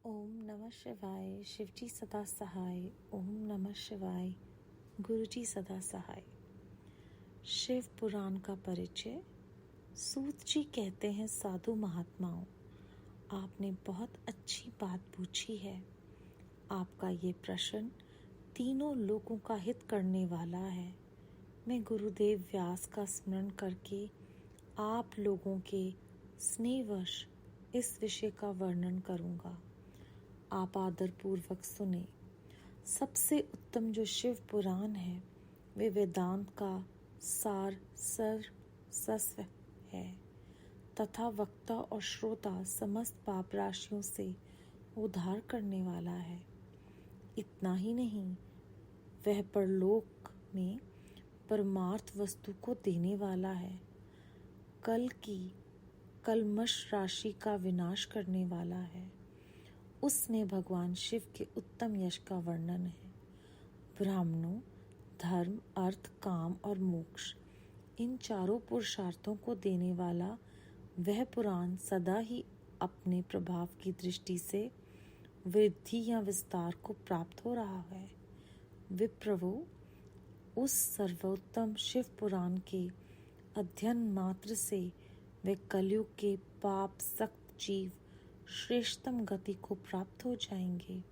ओम नमः शिवाय। शिवजी सदा सहाय। ओम नमः शिवाय। गुरुजी सदा सहाय। शिव पुराण का परिचय। सूत जी कहते हैं, साधु महात्माओं, आपने बहुत अच्छी बात पूछी है। आपका ये प्रश्न तीनों लोगों का हित करने वाला है। मैं गुरुदेव व्यास का स्मरण करके आप लोगों के स्नेहवश इस विषय का वर्णन करूंगा। आप आदर पूर्वक सुने। सबसे उत्तम जो शिव पुराण है वे वेदांत का सार सर्वस्व है तथा वक्ता और श्रोता समस्त पाप राशियों से उद्धार करने वाला है। इतना ही नहीं, वह परलोक में परमार्थ वस्तु को देने वाला है। कल की कल्मश राशि का विनाश करने वाला है। उसमें भगवान शिव के उत्तम यश का वर्णन है। ब्राह्मणों, धर्म, अर्थ, काम और मोक्ष, इन चारों पुरुषार्थों को देने वाला वह पुराण सदा ही अपने प्रभाव की दृष्टि से वृद्धि या विस्तार को प्राप्त हो रहा है। विप्रवो, उस सर्वोत्तम शिव पुराण के अध्ययन मात्र से वे कलयुग के पाप सक्त जीव श्रेष्ठतम गति को प्राप्त हो जाएंगे।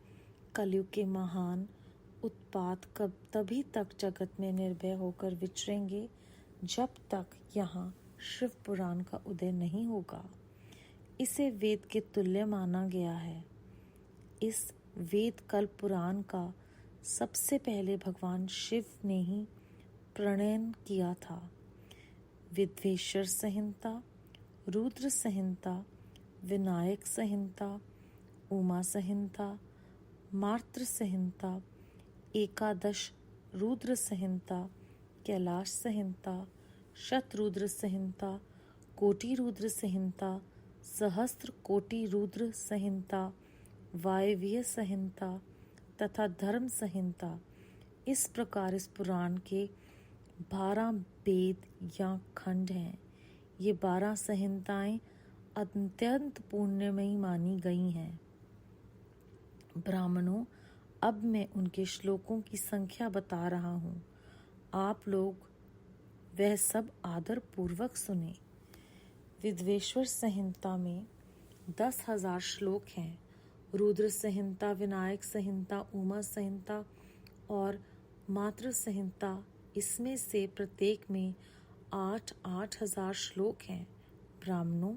कलयुग के महान उत्पात कब तभी तक जगत में निर्भय होकर विचरेंगे जब तक यहाँ शिव पुराण का उदय नहीं होगा। इसे वेद के तुल्य माना गया है। इस वेद कल्प पुराण का सबसे पहले भगवान शिव ने ही प्रणयन किया था। विद्वेश्वर संहिता, रुद्र संहिता, विनायक संहिता, उमा संहिता, मातृ संहिता, एकादश रुद्र संहिता, कैलाश संहिता, शतरुद्र संहिता, कोटि रुद्र संहिता, सहस्त्र कोटि रुद्र संहिता, वायव्य संहिता तथा धर्म संहिता, इस प्रकार इस पुराण के 12 वेद या खंड हैं। ये 12 संहिताएं अत्यंत पुण्यमयी मानी गई हैं। ब्राह्मणों, अब मैं उनके श्लोकों की संख्या बता रहा हूँ। आप लोग वह सब आदर पूर्वक सुने। विद्वेश्वर संहिता में 10,000 श्लोक हैं। रुद्र संहिता, विनायक संहिता, उमा संहिता और मातृ संहिता, इसमें से प्रत्येक में 8-8 हजार श्लोक हैं। ब्राह्मणों,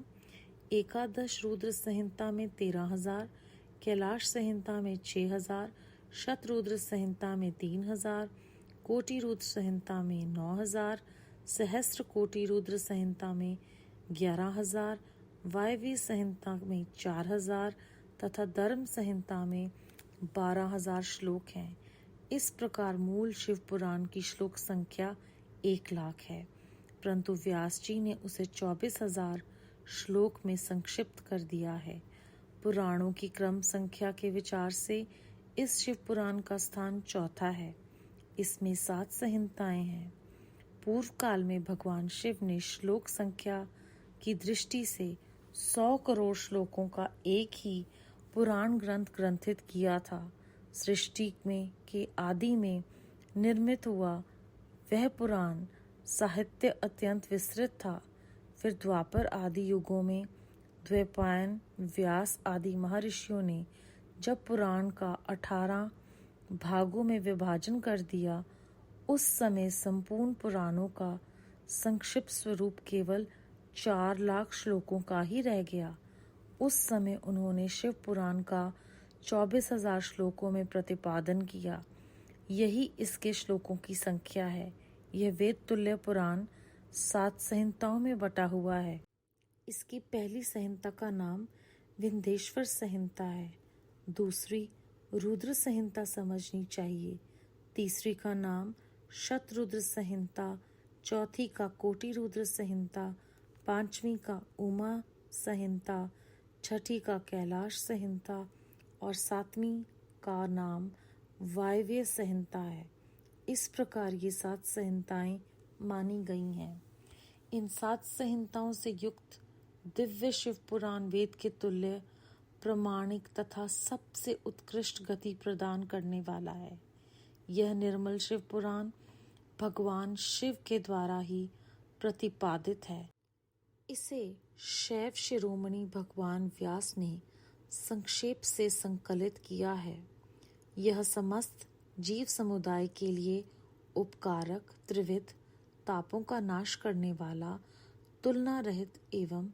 एकादश रुद्र संहिता में 13,000, कैलाश संहिता में 6,000, शतरुद्र संहिता में 3,000, कोटि रुद्र संहिता में 9,000, सहस्त्र कोटि रुद्र संहिता में 11,000, वायव्य संहिता में 4,000 तथा धर्म संहिता में 12,000 श्लोक हैं। इस प्रकार मूल शिव पुराण की श्लोक संख्या 1,00,000 है, परंतु व्यास जी ने उसे 24,000 श्लोक में संक्षिप्त कर दिया है। पुराणों की क्रम संख्या के विचार से इस शिव पुराण का स्थान चौथा है। इसमें 7 संहिताएं हैं। पूर्व काल में भगवान शिव ने श्लोक संख्या की दृष्टि से 100 करोड़ श्लोकों का एक ही पुराण ग्रंथ ग्रंथित किया था। सृष्टि में के आदि में निर्मित हुआ वह पुराण साहित्य अत्यंत विस्तृत था। फिर द्वापर आदि युगों में द्वैपायन, व्यास आदि महर्षियों ने जब पुराण का 18 भागों में विभाजन कर दिया, उस समय संपूर्ण पुराणों का संक्षिप्त स्वरूप केवल 4,00,000 श्लोकों का ही रह गया। उस समय उन्होंने शिव पुराण का 24,000 श्लोकों में प्रतिपादन किया। यही इसके श्लोकों की संख्या है। यह वेद तुल्य पुराण 7 संहिताओं में बटा हुआ है। इसकी पहली संहिता का नाम विंध्येश्वर संहिता है। दूसरी रुद्र संहिता समझनी चाहिए। तीसरी का नाम शतरुद्र संहिता, चौथी का कोटि रुद्र संहिता, पांचवी का उमा संहिता, छठी का कैलाश संहिता और 7वीं का नाम वायव्य संहिता है। इस प्रकार ये 7 संहिताएं मानी गई हैं। इन 7 संहिताओं से युक्त दिव्य शिव पुराण वेद के तुल्य प्रामाणिक तथा सबसे उत्कृष्ट गति प्रदान करने वाला है। यह निर्मल शिव पुराण भगवान शिव के द्वारा ही प्रतिपादित है। इसे शैव शिरोमणि भगवान व्यास ने संक्षेप से संकलित किया है। यह समस्त जीव समुदाय के लिए उपकारक, त्रिविध तापों का नाश करने वाला, तुलना रहित एवं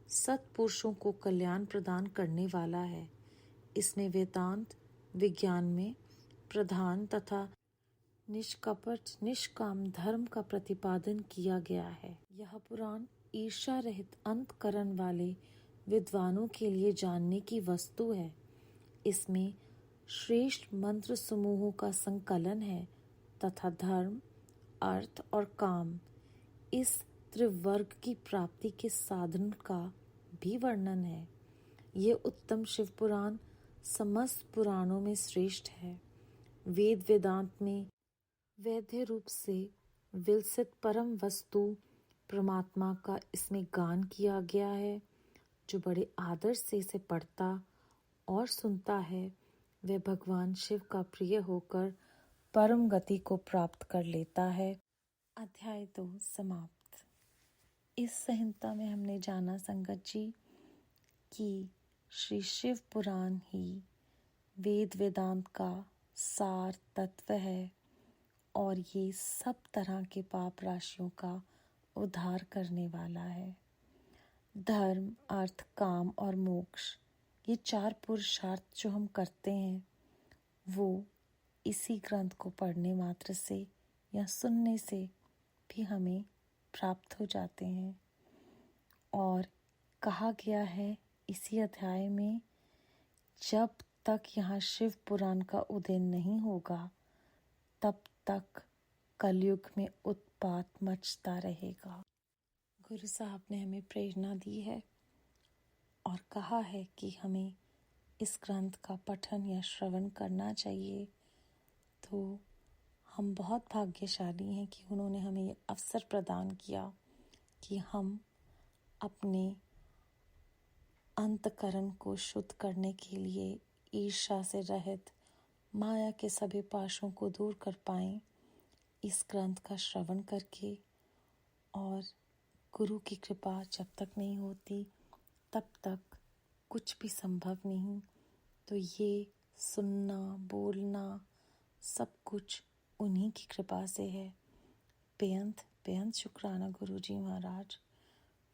सत्पुरुषों को कल्याण प्रदान करने वाला है। इसमें वेदांत विज्ञान में प्रधान तथा निष्कपट निष्काम धर्म का प्रतिपादन किया गया है। यह पुराण ईर्ष्या रहित अंतकरण वाले विद्वानों के लिए जानने की वस्तु है। इसमें श्रेष्ठ मंत्र समूहों का संकलन है तथा धर्म, अर्थ और काम इस त्रिवर्ग की प्राप्ति के साधन का भी वर्णन है। ये उत्तम शिव पुराण समस्त पुराणों में श्रेष्ठ है। वेद वेदांत में वैद्य रूप से विलसित परम वस्तु परमात्मा का इसमें गान किया गया है। जो बड़े आदर से इसे पढ़ता और सुनता है वह भगवान शिव का प्रिय होकर परम गति को प्राप्त कर लेता है। अध्याय 2 समाप्त। इस संहिता में हमने जाना संगत जी कि श्री शिव पुराण ही वेद वेदांत का सार तत्व है और ये सब तरह के पाप राशियों का उद्धार करने वाला है। धर्म, अर्थ, काम और मोक्ष ये 4 पुरुषार्थ जो हम करते हैं वो इसी ग्रंथ को पढ़ने मात्र से या सुनने से भी हमें प्राप्त हो जाते हैं। और कहा गया है इसी अध्याय में, जब तक यहाँ शिव पुराण का उदय नहीं होगा तब तक कलयुग में उत्पात मचता रहेगा। गुरु साहब ने हमें प्रेरणा दी है और कहा है कि हमें इस ग्रंथ का पठन या श्रवण करना चाहिए। तो हम बहुत भाग्यशाली हैं कि उन्होंने हमें ये अवसर प्रदान किया कि हम अपने अंतकरण को शुद्ध करने के लिए ईर्ष्या से रहित माया के सभी पाशों को दूर कर पाएं इस ग्रंथ का श्रवण करके। और गुरु की कृपा जब तक नहीं होती तब तक कुछ भी संभव नहीं। तो ये सुनना, बोलना सब कुछ उन्हीं की कृपा से है। बेअंत बेअंत शुक्राना गुरु जी महाराज,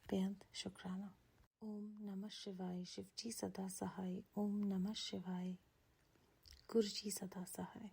बेअंत शुक्राना। ओम नमः शिवाय। शिव जी सदा सहाय। ओम नमः शिवाय। गुरु जी सदा सहाय।